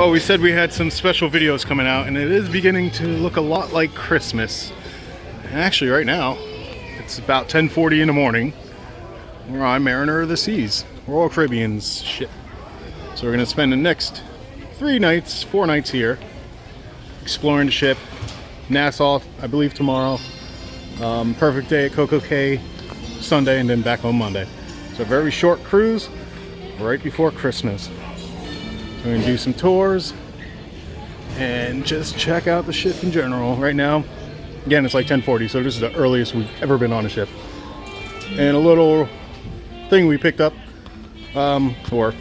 Oh, we said we had some special videos coming out, and it is beginning to look a lot like Christmas. And actually, right now, it's about 10:40 in the morning. We're on Marnier of the Seas, Royal Caribbean's ship. So we're going to spend the next 4 nights here, exploring the ship. Nassau, I believe, tomorrow. Perfect day at Coco Cay Sunday, and then back on Monday. So a very short cruise right before Christmas. We're going to do some tours and just check out the ship in general. Right now, again, it's like 10:40, so this is the earliest we've ever been on a ship. And a little thing we picked up, or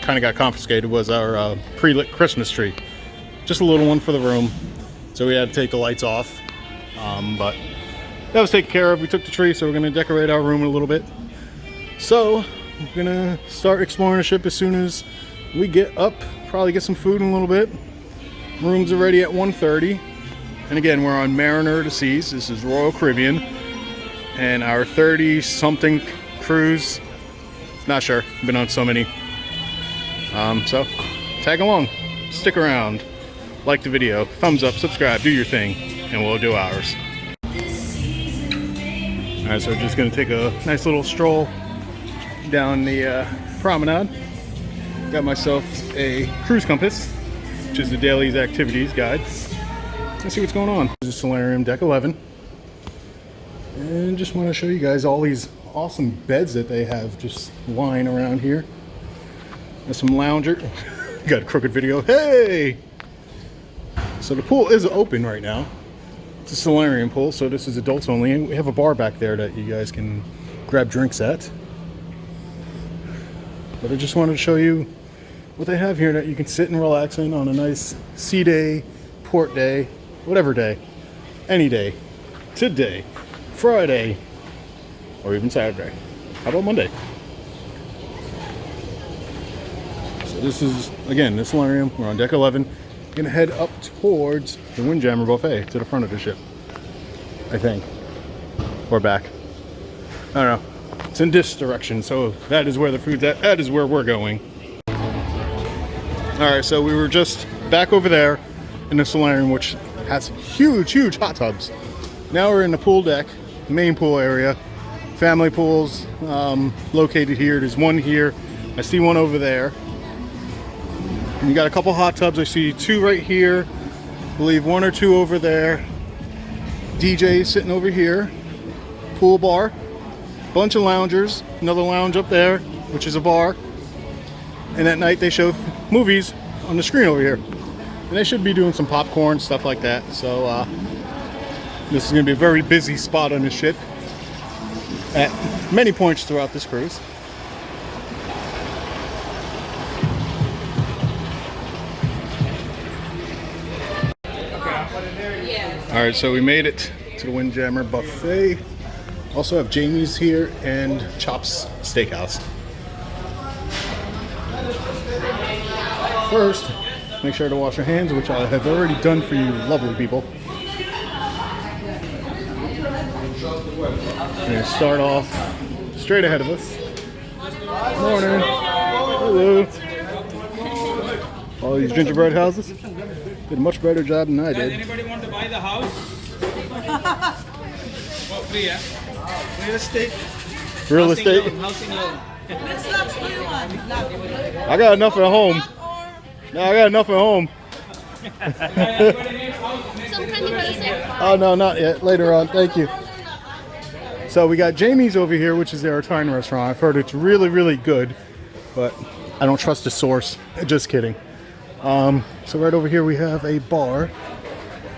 kind of got confiscated, was our pre-lit Christmas tree. Just a little one for the room, so we had to take the lights off. But that was taken care of. We took the tree, so we're going to decorate our room a little bit. So we're going to start exploring the ship as soon as we get up. Probably get some food in a little bit. Rooms are ready at 1:30. And again, we're on Marnier of the Seas. This is Royal Caribbean. And our 30-something cruise. Not sure. Been on so many. So tag along. Stick around. Like the video. Thumbs up. Subscribe. Do your thing. And we'll do ours. Alright, so we're just going to take a nice little stroll down the promenade. Got myself a cruise compass, which is the daily activities guide. Let's see what's going on. This is Solarium Deck 11. And just want to show you guys all these awesome beds that they have just lying around here. There's some lounger. Got a crooked video. Hey! So the pool is open right now. It's a solarium pool, so this is adults only. And we have a bar back there that you guys can grab drinks at. But I just wanted to show you what they have here that you can sit and relax in on a nice sea day, port day, whatever day, any day, today, Friday, or even Saturday. How about Monday? So this is, again, this solarium. We're on deck 11. Gonna head up towards the Windjammer buffet to the front of the ship, I think, or back. I don't know. It's in this direction, so that is where the food's at. That is where we're going. Alright, so we were just back over there in the solarium, which has huge hot tubs. Now we're in the pool deck, main pool area. Family pools located here. There's one here. I see one over there. And you got a couple hot tubs. I see 2 right here. I believe 1 or 2 over there. DJ sitting over here. Pool bar. Bunch of loungers, another lounge up there, which is a bar. And at night they show movies on the screen over here. And they should be doing some popcorn, stuff like that. So this is going to be a very busy spot on the ship at many points throughout this cruise. Alright, so we made it to the Windjammer buffet. Also have Jamie's here and Chop's Steakhouse. First, make sure to wash your hands, which I have already done for you lovely people. We're going to start off straight ahead of us. Morning. Hello. All these gingerbread houses did a much better job than I did. Anybody want to buy the house? For free, yeah? Real estate. Real estate. Housing loan. I got enough at home. No, I got enough at home. Oh no, not yet. Later on. Thank you. So we got Jamie's over here, which is their Italian restaurant. I've heard it's really good, but I don't trust the source. Just kidding. So right over here we have a bar.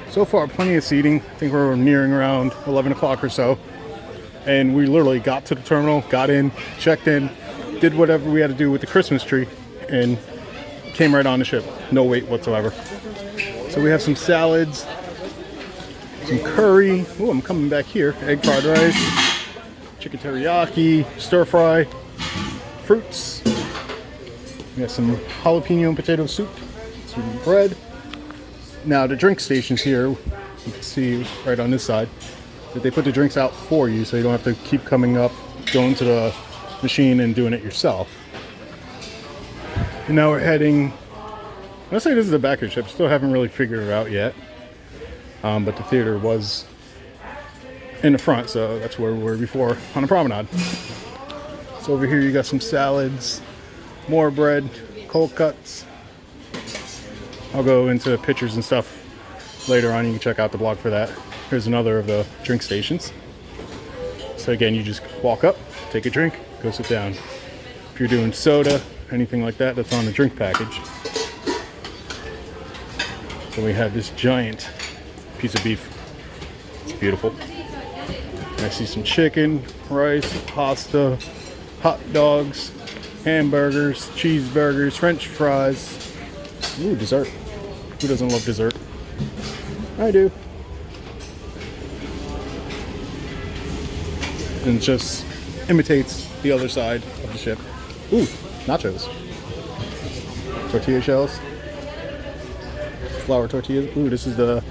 So far, plenty of seating. I think we're nearing around 11 o'clock or so. And we literally got to the terminal, got in, checked in, did whatever we had to do with the Christmas tree, and came right on the ship. No wait whatsoever. So we have some salads, some curry. Oh, I'm coming back here. Egg fried rice, chicken teriyaki, stir fry, fruits. We got some jalapeno and potato soup, some bread. Now the drink stations here, you can see right on this side, that they put the drinks out for you, so you don't have to keep coming up, going to the machine and doing it yourself. And now we're heading I'll say this is the back of the ship. Still haven't really figured it out yet. But the theater was in the front, so that's where we were before on the promenade. So over here you got some salads, more bread, cold cuts. I'll go into pictures and stuff later on. You can check out the blog for that. Here's another of the drink stations. So again, you just walk up, take a drink, go sit down. If you're doing soda, anything like that, that's on the drink package. So we have this giant piece of beef. It's beautiful. I see some chicken, rice, pasta, hot dogs, hamburgers, cheeseburgers, french fries. Ooh, dessert. Who doesn't love dessert? I do. And it just imitates the other side of the ship. Ooh, nachos. Tortilla shells. Flour tortillas. Ooh, this is the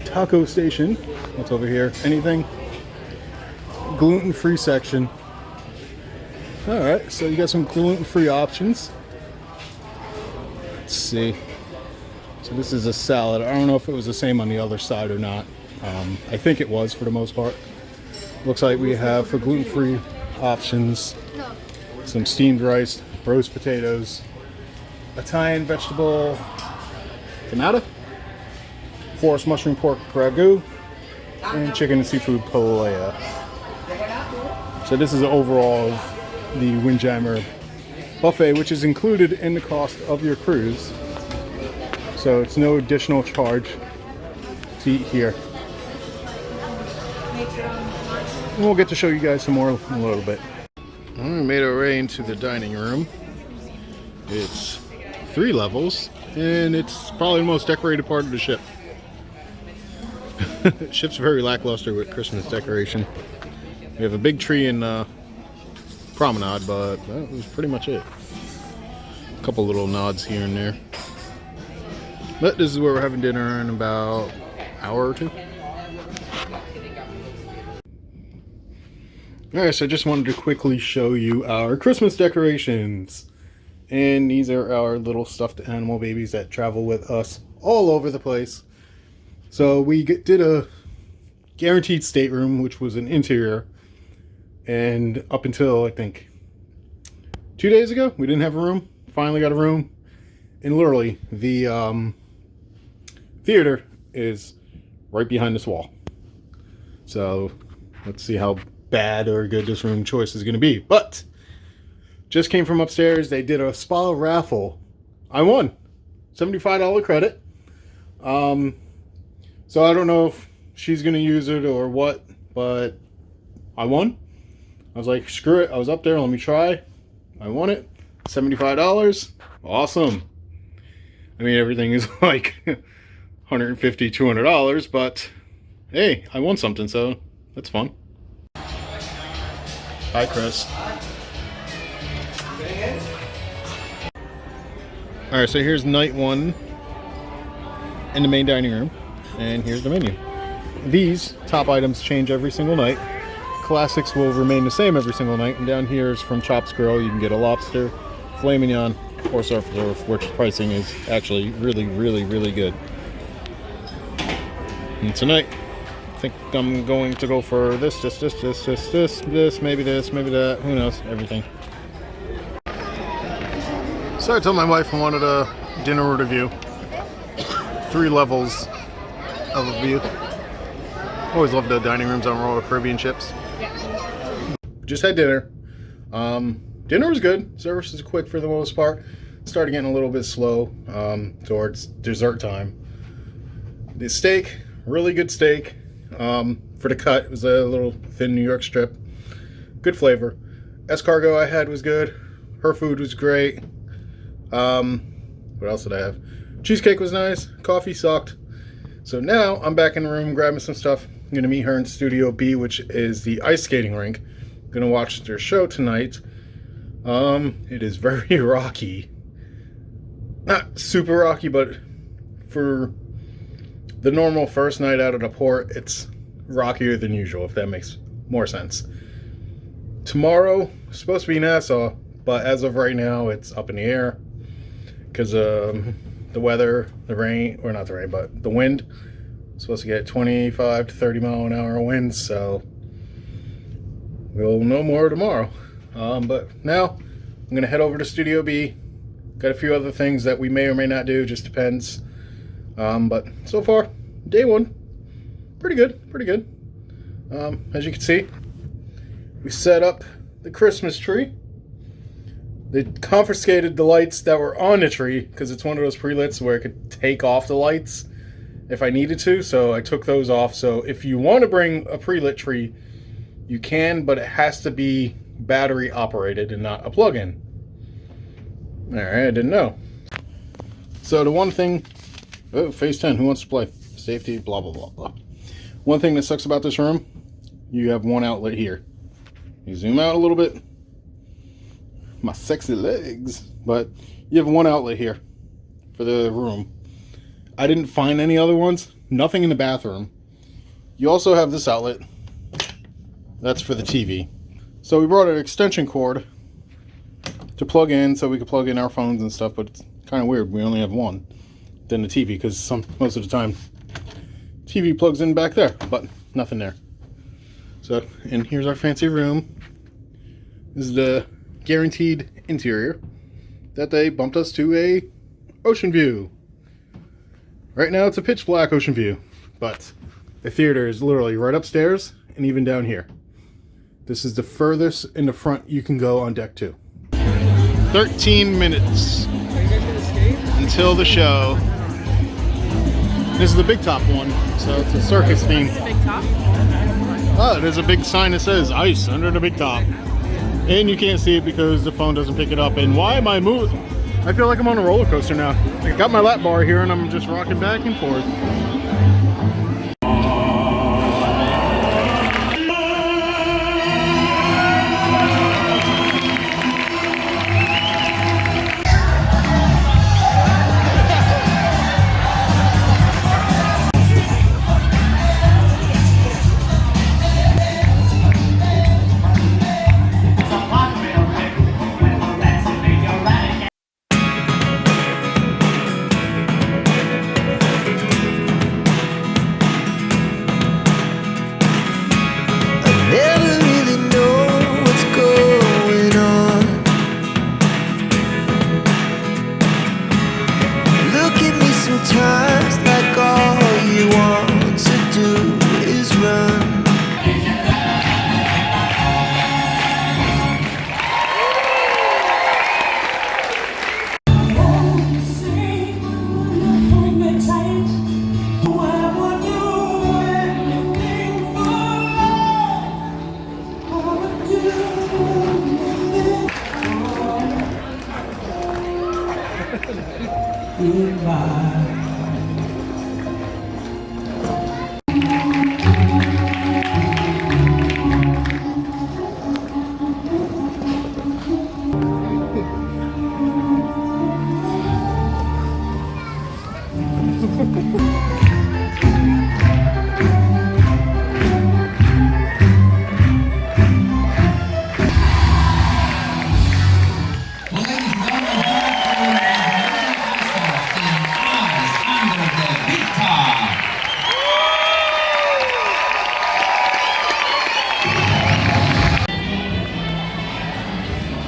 taco station. What's over here? Anything? Gluten-free section. Alright, so you got some gluten-free options. Let's see. So this is a salad. I don't know if it was the same on the other side or not. I think it was for the most part. Looks like we have for gluten-free options some steamed rice, roast potatoes, Italian vegetable panada, forest mushroom pork ragu, and chicken and seafood paella. So this is the overall of the Windjammer buffet, which is included in the cost of your cruise. So it's no additional charge to eat here. And we'll get to show you guys some more in a little bit. We made our way into the dining room. It's 3 levels, and it's probably the most decorated part of the ship. The ship's very lackluster with Christmas decoration. We have a big tree in promenade, but that was pretty much it. A couple little nods here and there. But this is where we're having dinner in about an hour or 2. Alright, so I just wanted to quickly show you our Christmas decorations. And these are our little stuffed animal babies that travel with us all over the place. So we did a guaranteed stateroom, which was an interior. And up until, I think, 2 days ago, we didn't have a room. Finally got a room. And literally, the theater is right behind this wall. So let's see how bad or good this room choice is going to be. But just came from upstairs. They did a spa raffle. I won $75 credit. So I don't know if she's going to use it or what, but I won. I was like, screw it. I was up there. Let me try. I won it. $75. Awesome. I mean, everything is like $150, $200, but hey, I won something, so that's fun. Hi, Chris. Alright, so here's night 1 in the main dining room, and here's the menu. These top items change every single night. Classics will remain the same every single night, and down here is from Chops Grill. You can get a lobster, filet mignon, or surf and turf, which pricing is actually really, really, really good. And tonight, I think I'm going to go for this, maybe that, who knows, everything. So I told my wife I wanted a dinner review. 3 levels of a view. Always love the dining rooms on Royal Caribbean ships. Just had dinner. Dinner was good. Service is quick for the most part. Started getting a little bit slow towards dessert time. The steak, really good steak. For the cut, it was a little thin New York strip. Good flavor. Escargot I had was good. Her food was great. What else did I have? Cheesecake was nice. Coffee sucked. So now I'm back in the room grabbing some stuff. I'm going to meet her in Studio B, which is the ice skating rink. I'm going to watch their show tonight. It is very rocky. Not super rocky, but for the normal first night out of the port, it's rockier than usual, if that makes more sense. Tomorrow, it's supposed to be Nassau, but as of right now, it's up in the air because the the weather, the rain, or not the rain, but the wind. Supposed to get 25 to 30 mile an hour winds, so we'll know more tomorrow. But now I'm gonna head over to Studio B. Got a few other things that we may or may not do, just depends. But so far, day one, pretty good, pretty good. As you can see, we set up the Christmas tree. They confiscated the lights that were on the tree because it's one of those pre-lits where I could take off the lights if I needed to, so I took those off. So if you want to bring a pre-lit tree, you can, but it has to be battery operated and not a plug-in. Alright, I didn't know. So the one thing, oh, phase 10, who wants to play? Safety, blah, blah, blah, blah. One thing that sucks about this room, you have one outlet here. You zoom out a little bit. My sexy legs. But you have one outlet here for the room. I didn't find any other ones. Nothing in the bathroom. You also have this outlet. That's for the TV. So we brought an extension cord to plug in so we could plug in our phones and stuff, but it's kind of weird. We only have one. Then the TV, because most of the time TV plugs in back there, but nothing there. So, and here's our fancy room. This is the guaranteed interior that they bumped us to a ocean view. Right now it's a pitch black ocean view, but the theater is literally right upstairs and even down here. This is the furthest in the front you can go on deck 2. 13 minutes until the show. This is the big top one, so it's a circus theme. Big top? Oh, there's a big sign that says ice under the big top. And you can't see it because the phone doesn't pick it up. And why am I moving? I feel like I'm on a roller coaster now. I got my lap bar here and I'm just rocking back and forth.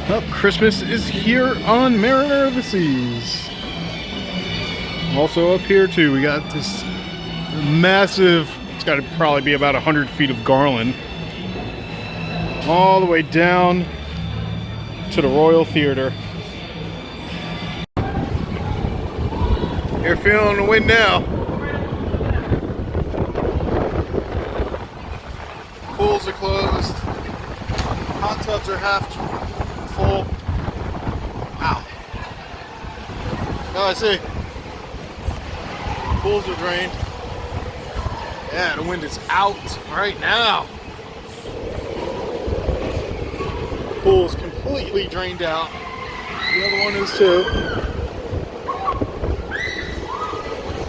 Well, Christmas is here on Mariner of the Seas. Also up here too, we got this massive, it's got to probably be about 100 feet of garland, all the way down to the Royal Theater. You're feeling the wind now. Pools are closed. Hot tubs are half full. Ow. Oh, I see. Pools are drained. Yeah, the wind is out right now. Pool is completely drained out. The other one is too.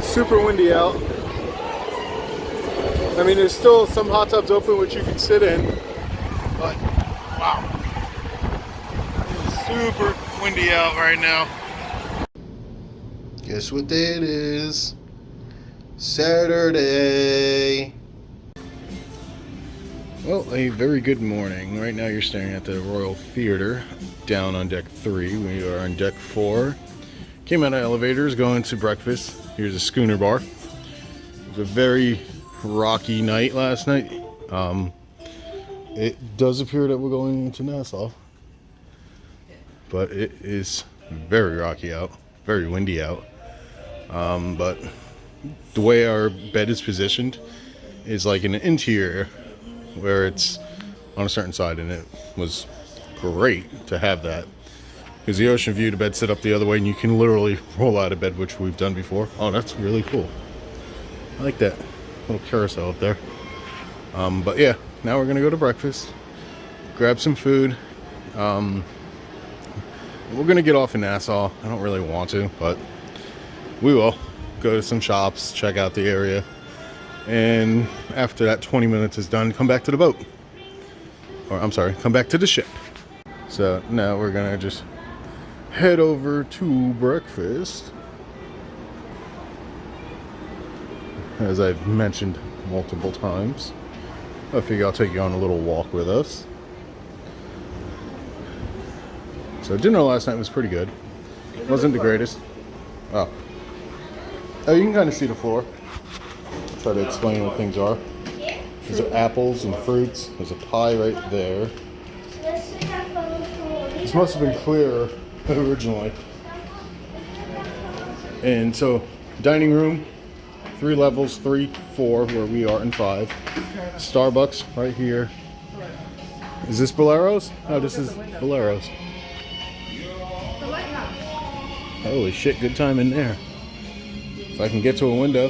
Super windy out. I mean, there's still some hot tubs open which you can sit in, but wow. It's super windy out right now. Guess what day it is? Saturday. Well, a very good morning. Right now you're staring at the Royal Theater down on deck 3. We are on deck 4. Came out of elevators going to breakfast. Here's a schooner bar. It was a very rocky night last night. It does appear that we're going into Nassau, but it is very rocky out, very windy out. But the way our bed is positioned is like in an interior where it's on a certain side, and it was great to have that because the ocean view, the bed set up the other way, and you can literally roll out of bed, which we've done before. Oh, that's really cool. I like that little carousel up there. But yeah, now we're gonna go to breakfast, grab some food. We're gonna get off in Nassau. I don't really want to, but we will go to some shops, check out the area, and after that 20 minutes is done, come back to the boat. Or I'm sorry, come back to the ship. So now we're gonna just head over to breakfast. As I've mentioned multiple times, I figure I'll take you on a little walk with us. So dinner last night was pretty good. Wasn't the greatest. Oh, you can kind of see the floor. Try to explain what things are. These are apples and fruits. There's a pie right there. This must have been clearer originally. And so, dining room, 3 levels, 3, 4, where we are, and 5. Starbucks right here. Is this Bolero's? No, this is Bolero's. Holy shit, good time in there. If I can get to a window.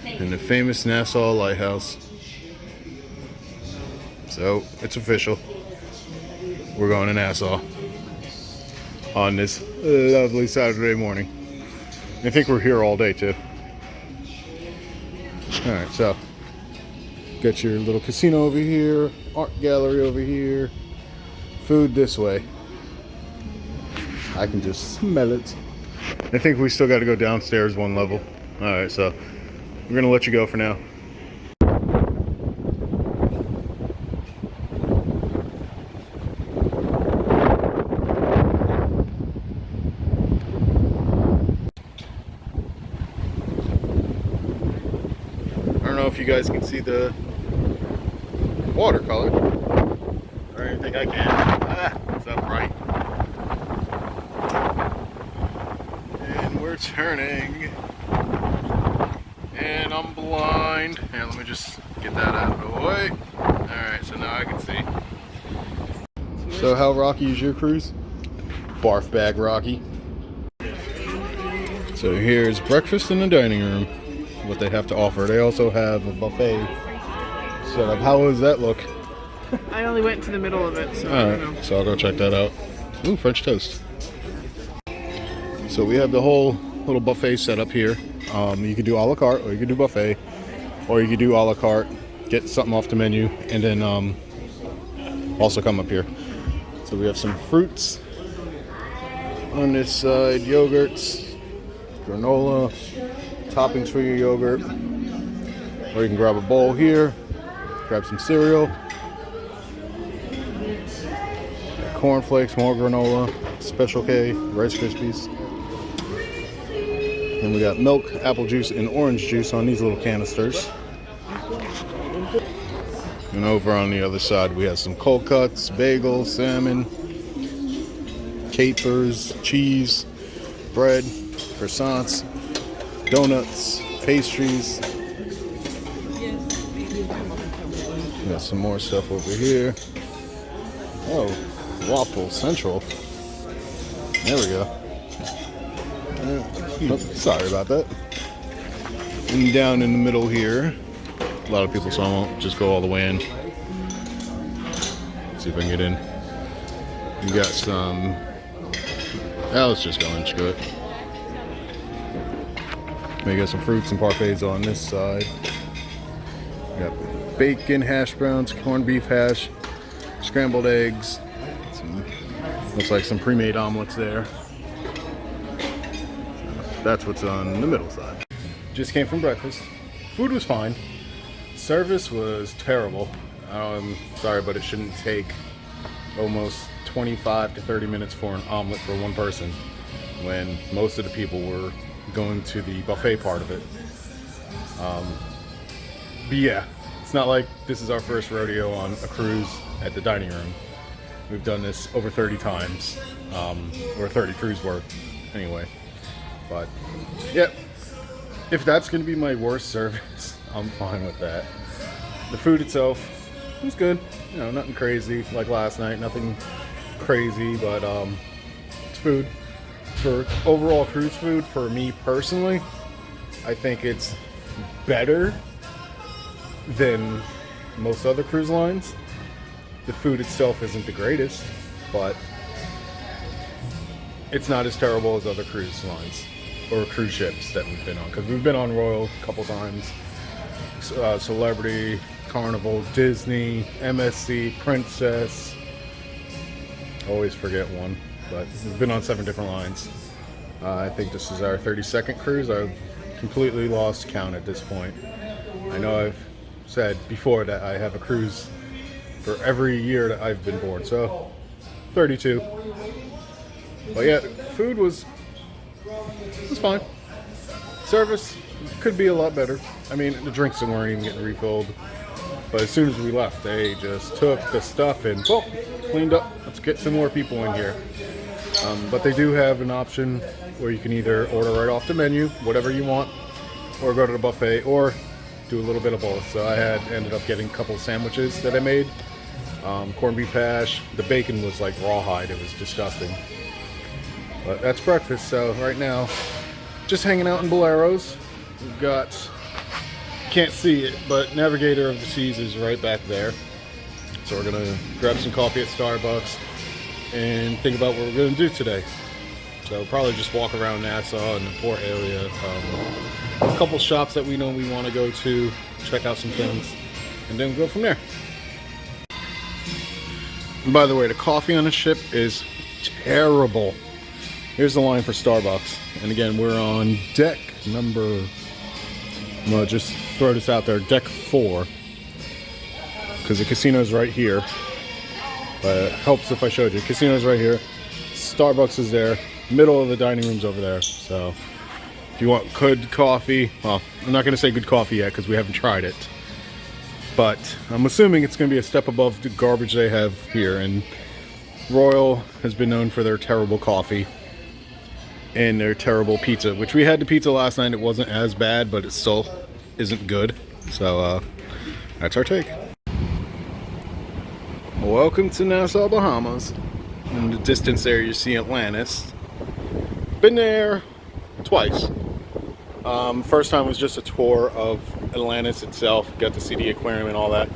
And the famous Nassau Lighthouse. So, it's official. We're going to Nassau on this lovely Saturday morning. I think we're here all day too. Alright, so got your little casino over here, art gallery over here, food this way. I can just smell it. I think we still got to go downstairs 1 level. Alright, so we're going to let you go for now. I don't know if you guys can see the watercolor. I don't even think I can. It's up right. And we're turning. And I'm blind. Here, let me just get that out of the way. Alright, so now I can see. So how rocky is your cruise? Barf bag rocky. So here's breakfast in the dining room. What they have to offer. They also have a buffet set up. How does that look? I only went to the middle of it, so I don't know. So I'll go check that out. Ooh, French toast. So we have the whole little buffet set up here. You could do a la carte, or you could do buffet, or you could do a la carte, get something off the menu, and then also come up here. So we have some fruits on this side, yogurts, granola, toppings for your yogurt, or you can grab a bowl here, grab some cereal, cornflakes, more granola, Special K, Rice Krispies. And we got milk, apple juice, and orange juice on these little canisters. And over on the other side we have some cold cuts, bagels, salmon, capers, cheese, bread, croissants, donuts, pastries. Got some more stuff over here. Oh, Waffle Central. There we go. Oh, sorry about that. And down in the middle here, a lot of people, so I won't just go all the way in. See if I can get in. We got some. Let's just go in, screw it. We got some fruits and parfaits on this side. Got bacon, hash browns, corned beef hash, scrambled eggs. Looks like some pre-made omelets there. That's what's on the middle side. Just came from breakfast. Food was fine. Service was terrible. Sorry, but it shouldn't take almost 25 to 30 minutes for an omelet for one person when most of the people were going to the buffet part of it. But yeah, it's not like this is our first rodeo on a cruise at the dining room. We've done this over 30 times, or 30 cruise worth anyway. But yeah, if that's going to be my worst service, I'm fine with that. The food itself was good, you know, nothing crazy like last night, nothing crazy, but it's food. For overall cruise food, for me personally, I think it's better than most other cruise lines. The food itself isn't the greatest, but it's not as terrible as other cruise lines or cruise ships that we've been on. Because we've been on Royal a couple times, Celebrity, Carnival, Disney, MSC, Princess. Always forget one, but we've been on 7 different lines. I think this is our 32nd cruise. I've completely lost count at this point. I know I've said before that I have a cruise for every year that I've been born, so 32. But yeah, food was fine. Service could be a lot better. I mean, the drinks weren't even getting refilled, but as soon as we left, they just took the stuff and cleaned up. Let's get some more people in here. But they do have an option where you can either order right off the menu, whatever you want, or go to the buffet, or do a little bit of both. So I ended up getting a couple of sandwiches that I made. Corned beef hash. The bacon was like rawhide. It was disgusting. But that's breakfast. So right now, just hanging out in Boleros. We've got, can't see it, but Navigator of the Seas is right back there. So we're gonna grab some coffee at Starbucks and think about what we're gonna do today. So probably just walk around Nassau and the port area. A couple shops that we know we want to go to, check out some things, and then go from there. And by the way, the coffee on the ship is terrible. Here's the line for Starbucks. And again, we're on deck number, well, just throw this out there, deck 4. Because the casino's right here. But it helps if I showed you. Casino's right here. Starbucks is there. Middle of the dining room's over there. So if you want good coffee, well, I'm not going to say good coffee yet because we haven't tried it. But I'm assuming it's going to be a step above the garbage they have here. And Royal has been known for their terrible coffee and their terrible pizza, which we had the pizza last night. It wasn't as bad, but it still isn't good. So that's our take. Welcome to Nassau, Bahamas. In the distance there you see Atlantis. Been there twice. First time was just a tour of Atlantis itself. Got to see the aquarium and all that.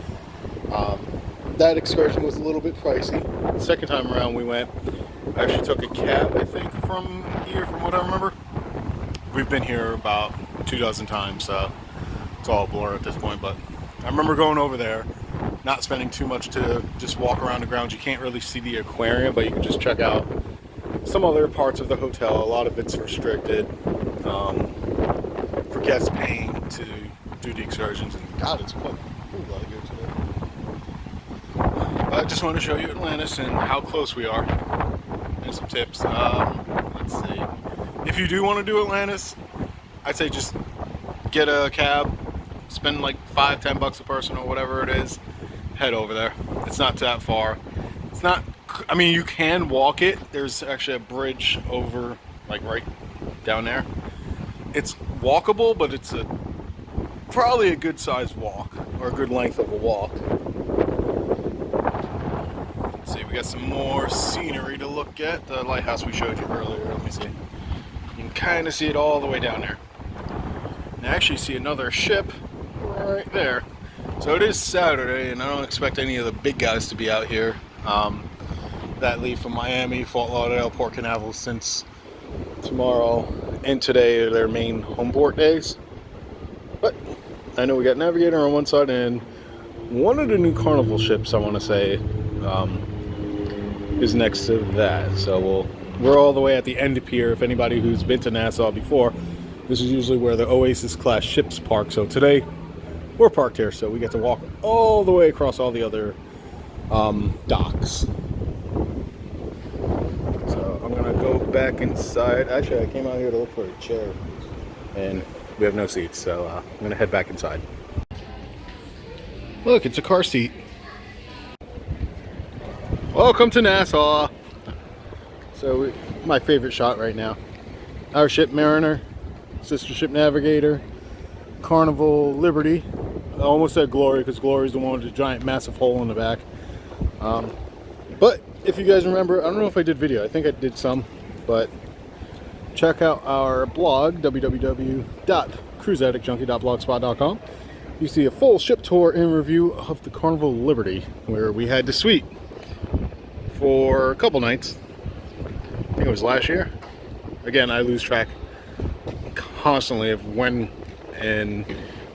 That excursion was a little bit pricey. The second time around we went, I actually took a cab, I think, from here, from what I remember. We've been here about 24 times, so it's all a blur at this point. But I remember going over there, not spending too much to just walk around the grounds. You can't really see the aquarium, but you can just check out some other parts of the hotel. A lot of it's restricted for guests paying to do the excursions. And God, it's cool. Really good today. I just want to show you Atlantis and how close we are. And some tips. Let's see. If you do want to do Atlantis, I'd say just get a cab, spend like $5-10 a person or whatever it is. Head over there. It's not that far. It's not, I mean, you can walk it. There's actually a bridge over, like right down there. It's walkable, but it's probably a good sized walk, or a good length of a walk. Let's see, we got some more scenery to look at. The lighthouse we showed you earlier. Let me see. You can kind of see it all the way down there. And I actually see another ship right there. So it is Saturday, and I don't expect any of the big guys to be out here that leave from Miami, Fort Lauderdale, Port Canaveral, since tomorrow and today are their main home port days. But I know we got Navigator on one side and one of the new Carnival ships, I want to say, is next to that. So we're all the way at the end of pier. If anybody who's been to Nassau before, this is usually where the Oasis class ships park. So today we're parked here, so we get to walk all the way across all the other docks. So I'm gonna go back inside. Actually, I came out here to look for a chair, and we have no seats, so I'm gonna head back inside. Look, it's a car seat. Welcome to Nassau. So my favorite shot right now. Our ship Mariner, sister ship Navigator, Carnival Liberty. I almost said Glory because Glory is the one with the giant massive hole in the back. But if you guys remember, I don't know if I did video. I think I did some, but check out our blog, www.cruiseaddictjunkie.blogspot.com. You see a full ship tour and review of the Carnival Liberty, where we had the suite for a couple nights. I think it was last year. Again, I lose track constantly of when and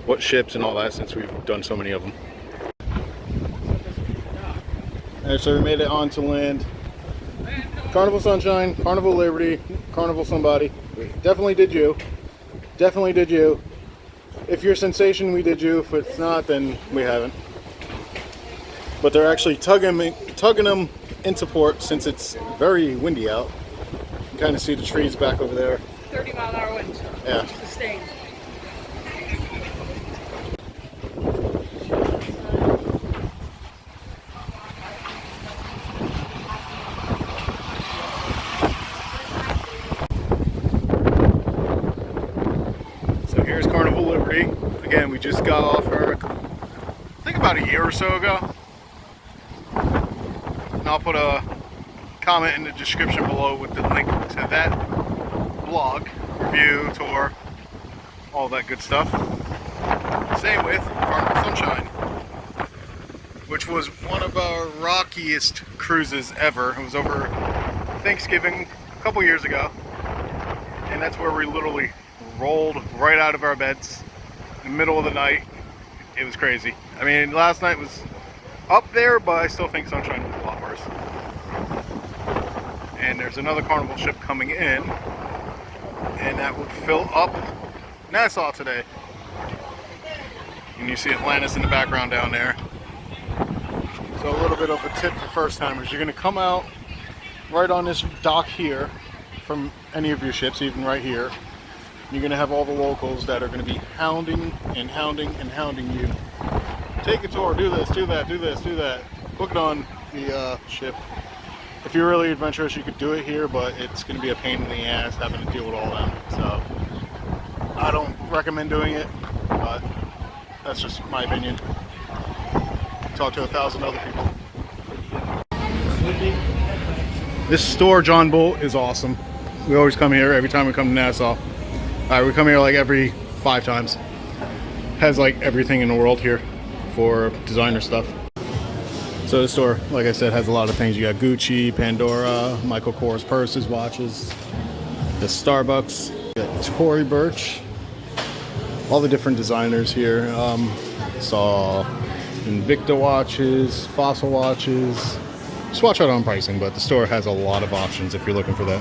what ships and all that, since we've done so many of them. Alright, so we made it onto land. Carnival Sunshine, Carnival Liberty, Carnival somebody. We definitely did you. Definitely did you. If you're a sensation, we did you. If it's not, then we haven't. But they're actually tugging them into port since it's very windy out. You can kind of see the trees back over there. 30-mile-an-hour wind. Yeah. Sustained. So here's Carnival Liberty. Again, we just got off her, I think about a year or so ago. And I'll put a comment in the description below with the link to that blog, review, tour, all that good stuff. Same with Carnival Sunshine, which was one of our rockiest cruises ever. It was over Thanksgiving a couple years ago, and that's where we literally rolled right out of our beds in the middle of the night. It was crazy. I mean, last night was up there, but I still think Sunshine was a lot worse. And there's another Carnival ship coming in, and that would fill up Nassau today. And you see Atlantis in the background down there. So a little bit of a tip for first timers. You're going to come out right on this dock here from any of your ships, even right here. You're going to have all the locals that are going to be hounding and hounding and hounding you. Take a tour, do this, do that, do this, do that. Book it on the ship. If you're really adventurous, you could do it here, but it's going to be a pain in the ass having to deal with all that. So I don't recommend doing it, but that's just my opinion. Talk to 1,000 other people. This store, John Bull, is awesome. We always come here every time we come to Nassau. We come here like every 5 times. Has like everything in the world here for designer stuff. So the store, like I said, has a lot of things. You got Gucci, Pandora, Michael Kors purses, watches, the Starbucks, you got Tory Burch, all the different designers here. Saw Invicta watches, Fossil watches. Just watch out on pricing, but the store has a lot of options if you're looking for that.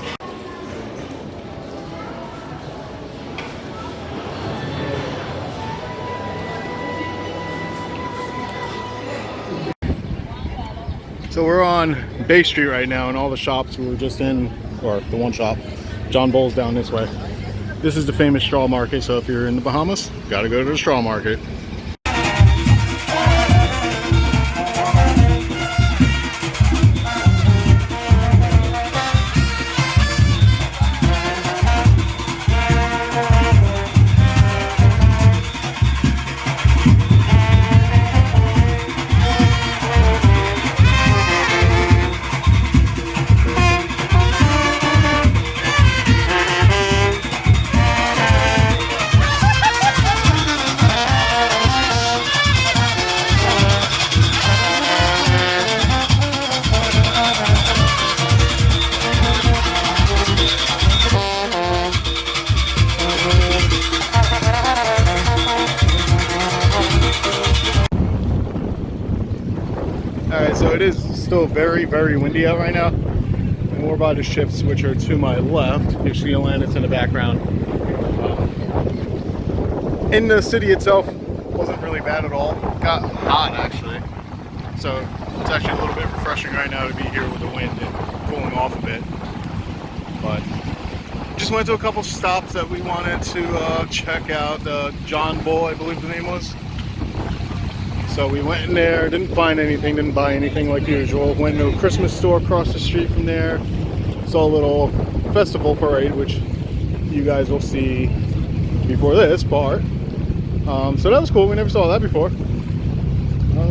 So we're on Bay Street right now, and all the shops we were just in, or the one shop, John Bull's down this way. This is the famous straw market, so if you're in the Bahamas, gotta go to the straw market. Alright, so it is still very, very windy out right now. And we're by the ships, which are to my left. You see Atlantis in the background. In the city itself, wasn't really bad at all. Got hot, actually. So it's actually a little bit refreshing right now to be here with the wind and cooling off a bit. But just went to a couple stops that we wanted to check out. John Bull, I believe the name was. So we went in there, didn't find anything, didn't buy anything like usual. Went to a Christmas store across the street from there. Saw a little festival parade, which you guys will see before this part. So that was cool, we never saw that before.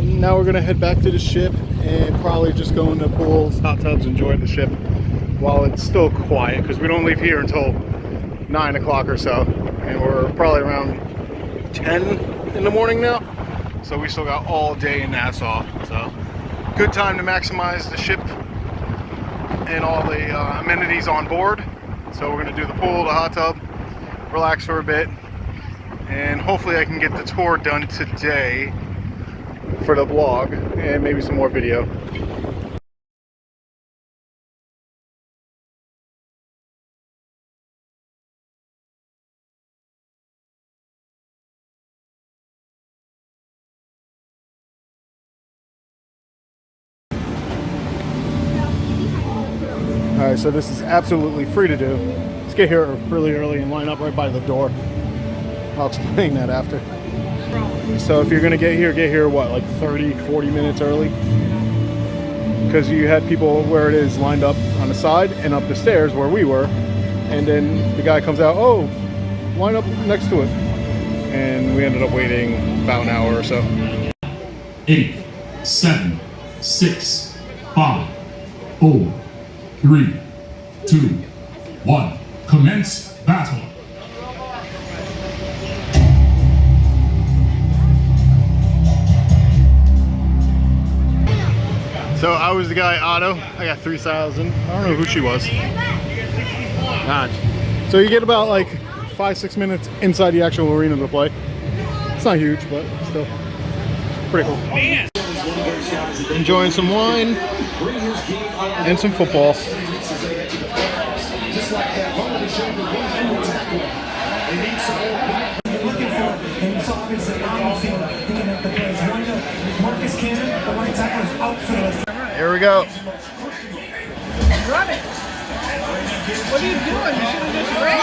Now we're gonna head back to the ship and probably just go into pools, hot tubs, enjoy the ship while it's still quiet, because we don't leave here until 9 o'clock or so. And we're probably around 10 in the morning now. So we still got all day in Nassau. So good time to maximize the ship and all the amenities on board. So we're gonna do the pool, the hot tub, relax for a bit, and hopefully I can get the tour done today for the vlog and maybe some more video. Alright, so this is absolutely free to do. Let's get here really early and line up right by the door. I'll explain that after. So if you're gonna get here what, like 30-40 minutes early? Because you had people where it is lined up on the side and up the stairs where we were, and then the guy comes out, oh, line up next to it. And we ended up waiting about an hour or so. 8, 7, 6, 5, 4, 3, 2, 1. Commence battle. So I was the guy, Otto. I got 3,000. I don't know who she was. God. So you get about like 5-6 minutes inside the actual arena to play. It's not huge, but still pretty cool. Enjoying some wine and some football. Here we go. Run it! What are you doing? You should have just ran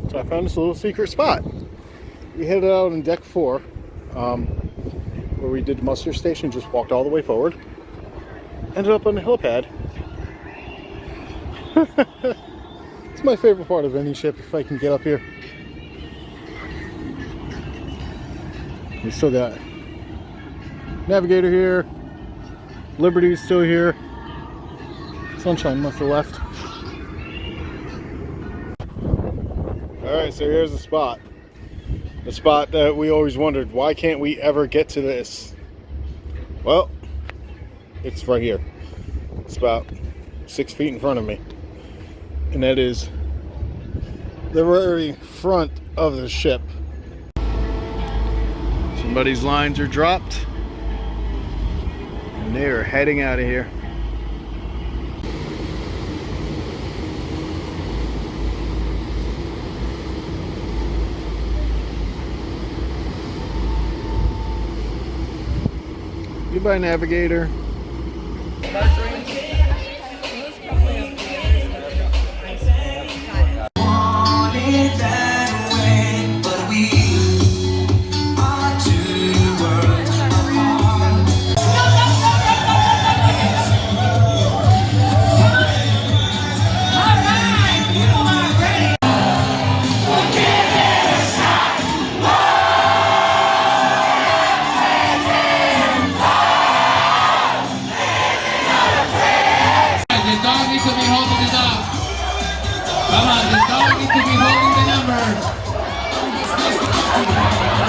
So I found this little secret spot. We headed out on deck 4, where we did the muster station, just walked all the way forward. Ended up on the helipad. It's my favorite part of any ship, if I can get up here. We still got Navigator here. Liberty's still here. Sunshine must have left. Alright, so here's the spot. The spot that we always wondered, why can't we ever get to this? Well, it's right here. It's about 6 feet in front of me. And that is the very front of the ship. Somebody's lines are dropped. And they are heading out of here. Goodbye, Navigator.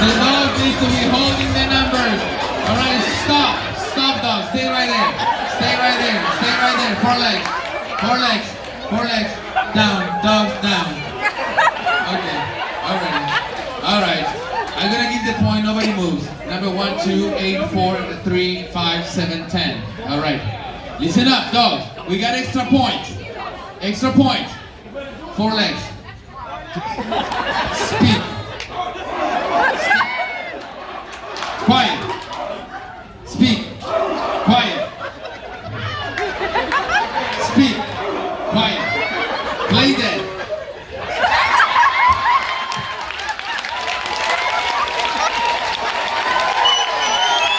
The dog needs to be holding the numbers. Alright, stop. Stop, dog. Stay right there. Stay right there. Stay right Four legs. Four legs. Four legs. Down. Dogs down. Okay. Alright. I'm gonna give the point. Nobody moves. Number 1, 2, 8, 4, 3, 5, 7, 10. Alright. Listen up, dogs. We got extra point. Extra point. Four legs. Speak. Quiet. Speak. Quiet. Speak. Quiet. Play dead.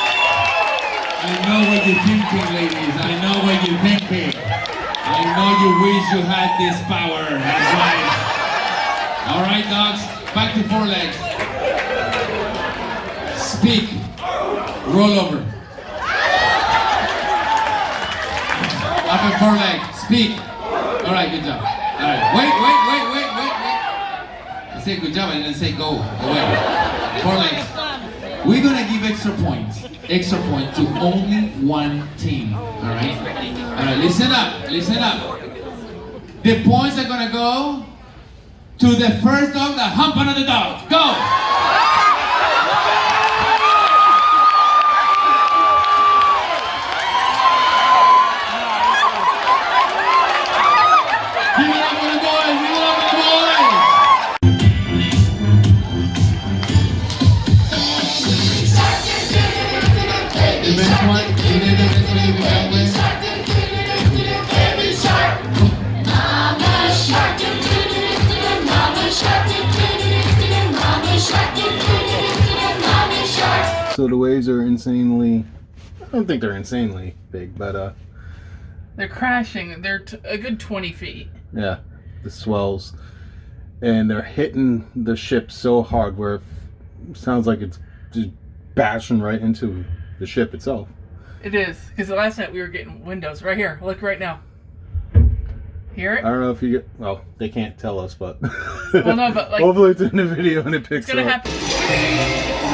I know what you're thinking, ladies. I know what you're thinking. I know you wish you had this power. That's right. All right, dogs. Back to four legs. Speak. Roll over. Up at four legs. Speak. All right, good job. All right. Wait. I said good job. I didn't say go away. Four legs. We're gonna give extra points. Extra point to only one team. All right. All right. Listen up. Listen up. The points are gonna go to the first dog that hump another dog. Go. Give it up for the boys. Give it up for the boys. The next one, you know the next one you can with. So the waves are insanely, I don't think they're insanely big, but They're crashing. They're a good 20 feet. yeah, the swells. And they're hitting the ship so hard where it sounds like it's just bashing right into the ship itself. It is. Because last night we were getting windows. Right here. Look right now. Hear it? I don't know if you get, well, they can't tell us, but Well, no, but like, hopefully it's in the video and it picks it's going to up. happen.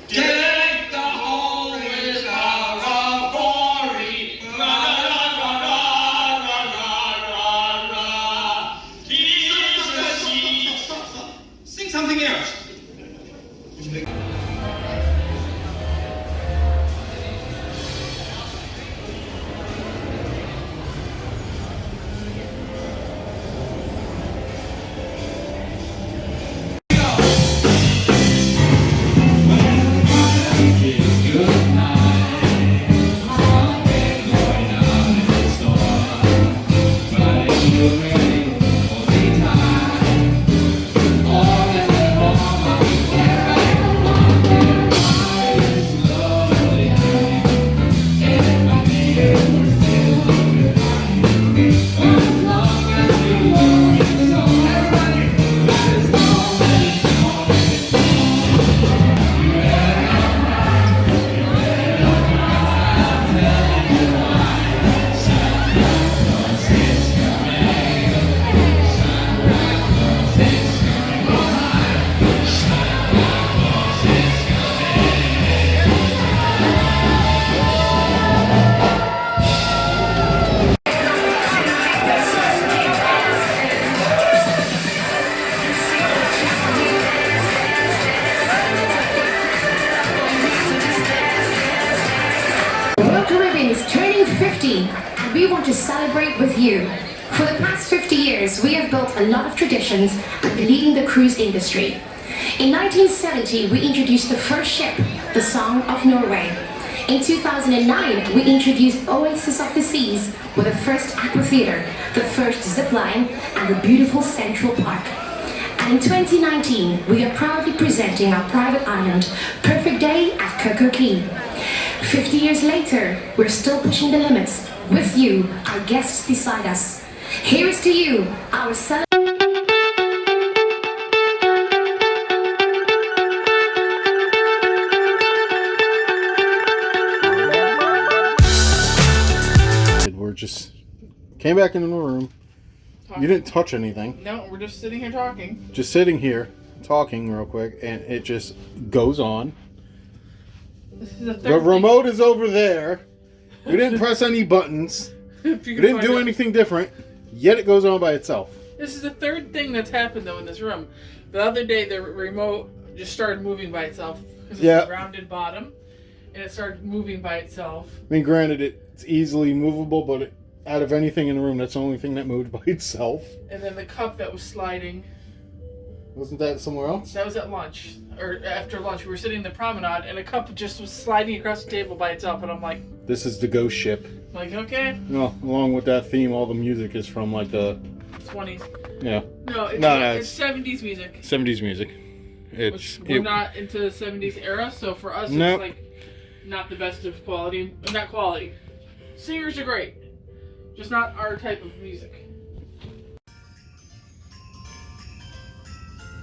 Take the whole without a glory. Ra ra ra ra ra ra ra ra. Jesus, sing something else. We want to celebrate with you. For the past 50 years, we have built a lot of traditions and been leading the cruise industry. In 1970, we introduced the first ship, the Song of Norway. In 2009, we introduced Oasis of the Seas with the first aquatheater, the first zip line, and the beautiful Central Park. And in 2019, we are proudly presenting our private island, Perfect Day at Coco Key. 50 years later, we're still pushing the limits with you, our guests beside us. Here is to you, our celebration. Came back into the room. You didn't touch anything. No, we're just sitting here talking. Just sitting here, talking real quick, and it just goes on. This is the third The remote is over there. We didn't press any buttons. We didn't do anything different. Yet it goes on by itself. This is the third thing that's happened though in this room. The other day the remote just started moving by itself because it's a rounded bottom, and it started moving by itself. I mean, granted, it's easily movable, but out of anything in the room, that's the only thing that moved by itself. And then the cup that was sliding. Wasn't that somewhere else? That was at lunch, or after lunch. We were sitting in the promenade, and a cup just was sliding across the table by itself, and I'm like... This is the ghost ship. Like, okay. No, along with that theme, all the music is from, like, the... 20s. Yeah. No, it's 70s music. 70s music. We're not into the 70s era, so for us, it's, like, not the best of quality. Not quality. Singers are great. Just not our type of music.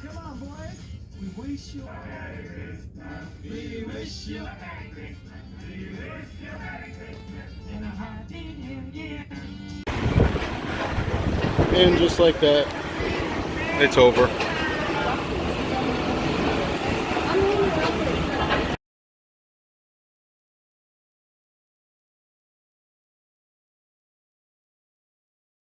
Come on, boys. We wish you. We wish you. We wish you. And a happy new year. And just like that, it's over.